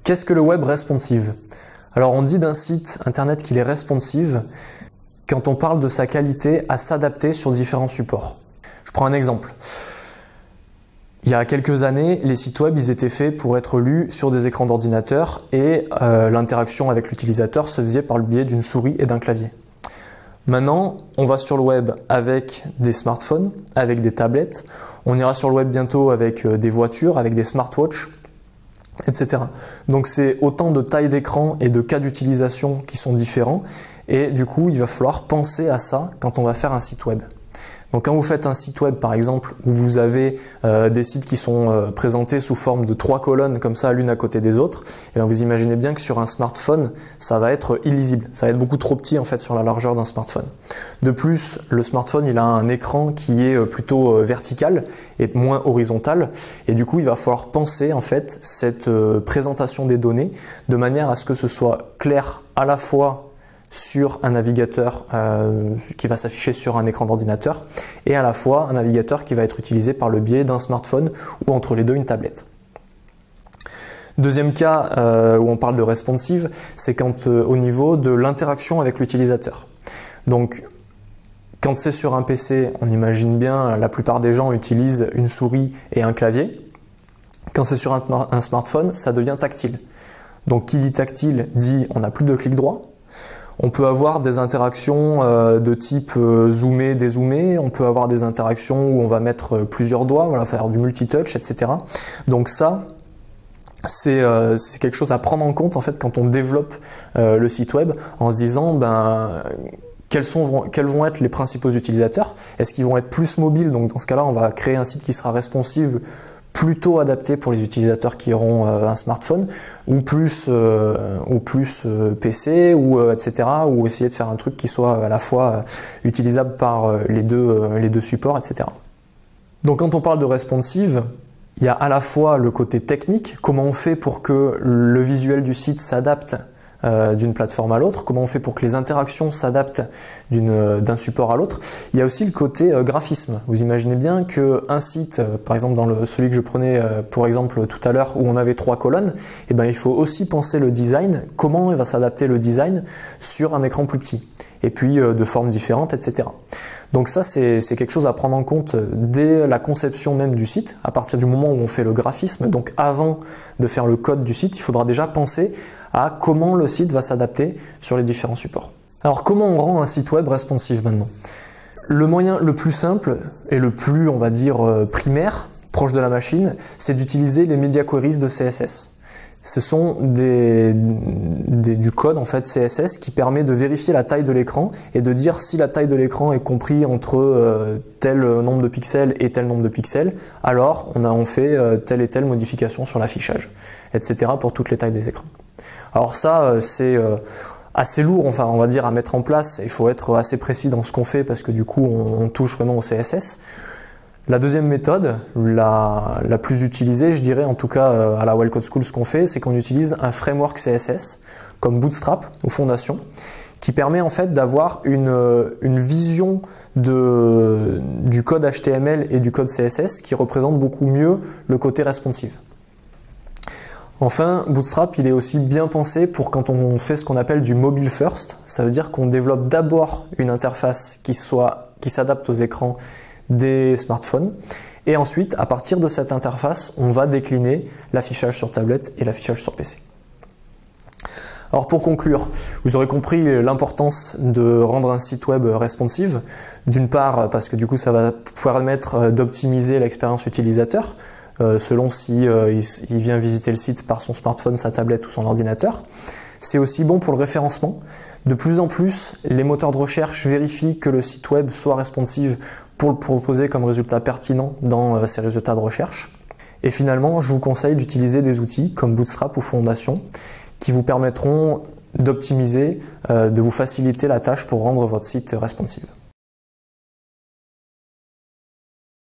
Qu'est-ce que le web responsive? Alors on dit d'un site internet qu'il est responsive quand on parle de sa qualité à s'adapter sur différents supports. Je prends un exemple. Il y a quelques années, les sites web ils étaient faits pour être lus sur des écrans d'ordinateur et l'interaction avec l'utilisateur se faisait par le biais d'une souris et d'un clavier. Maintenant, on va sur le web avec des smartphones, avec des tablettes. On ira sur le web bientôt avec des voitures, avec des smartwatches, etc. Donc c'est autant de tailles d'écran et de cas d'utilisation qui sont différents. Et du coup, il va falloir penser à ça quand on va faire un site web. Donc quand vous faites un site web par exemple où vous avez des sites qui sont présentés sous forme de 3 colonnes comme ça l'une à côté des autres, et bien vous imaginez bien que sur un smartphone ça va être illisible, ça va être beaucoup trop petit en fait sur la largeur d'un smartphone. De plus, le smartphone il a un écran qui est plutôt vertical et moins horizontal, et du coup il va falloir penser en fait cette présentation des données de manière à ce que ce soit clair à la fois sur un navigateur qui va s'afficher sur un écran d'ordinateur et à la fois un navigateur qui va être utilisé par le biais d'un smartphone ou entre les deux une tablette. Deuxième cas où on parle de responsive, c'est quand au niveau de l'interaction avec l'utilisateur. Donc quand c'est sur un PC, on imagine bien la plupart des gens utilisent une souris et un clavier. Quand c'est sur un smartphone, ça devient tactile. Donc qui dit tactile dit on n'a plus de clic droit. On peut avoir des interactions de type zoomer, dézoomer, on peut avoir des interactions où on va mettre plusieurs doigts, voilà, faire du multitouch, etc. Donc ça, c'est quelque chose à prendre en compte en fait quand on développe le site web en se disant quels vont être les principaux utilisateurs. Est-ce qu'ils vont être plus mobiles? Donc dans ce cas-là, on va créer un site qui sera responsive, plutôt adapté pour les utilisateurs qui auront un smartphone ou plus PC ou etc. ou essayer de faire un truc qui soit à la fois utilisable par les deux supports, etc. Donc quand on parle de responsive, il y a à la fois le côté technique, comment on fait pour que le visuel du site s'adapte d'une plateforme à l'autre, comment on fait pour que les interactions s'adaptent d'un support à l'autre. Il y a aussi le côté graphisme. Vous imaginez bien qu'un site, par exemple dans celui que je prenais pour exemple tout à l'heure où on avait 3 colonnes, eh ben, il faut aussi penser le design, comment il va s'adapter le design sur un écran plus petit, et puis de formes différentes, etc. Donc ça c'est quelque chose à prendre en compte dès la conception même du site, à partir du moment où on fait le graphisme. Donc avant de faire le code du site, il faudra déjà penser à comment le site va s'adapter sur les différents supports. Alors comment on rend un site web responsive maintenant? Le moyen le plus simple et le plus, on va dire, primaire, proche de la machine, c'est d'utiliser les media queries de CSS. Ce sont du code en fait CSS qui permet de vérifier la taille de l'écran et de dire si la taille de l'écran est compris entre tel nombre de pixels et tel nombre de pixels, alors on fait telle et telle modification sur l'affichage, etc. pour toutes les tailles des écrans. Alors ça c'est assez lourd, enfin on va dire, à mettre en place. Il faut être assez précis dans ce qu'on fait parce que du coup on touche vraiment au CSS. La deuxième méthode, la plus utilisée, je dirais en tout cas à la Well Code School, ce qu'on fait, c'est qu'on utilise un framework CSS comme Bootstrap ou Fondation qui permet en fait d'avoir une vision du code HTML et du code CSS qui représente beaucoup mieux le côté responsive. Enfin, Bootstrap, il est aussi bien pensé pour quand on fait ce qu'on appelle du mobile first. Ça veut dire qu'on développe d'abord une interface qui s'adapte aux écrans des smartphones, et ensuite à partir de cette interface on va décliner l'affichage sur tablette et l'affichage sur PC. Alors pour conclure, vous aurez compris l'importance de rendre un site web responsive, d'une part parce que du coup ça va permettre d'optimiser l'expérience utilisateur selon si il vient visiter le site par son smartphone, sa tablette ou son ordinateur. C'est aussi bon pour le référencement. De plus en plus, les moteurs de recherche vérifient que le site web soit responsive pour le proposer comme résultat pertinent dans ces résultats de recherche. Et finalement, je vous conseille d'utiliser des outils comme Bootstrap ou Fondation qui vous permettront d'optimiser, de vous faciliter la tâche pour rendre votre site responsive.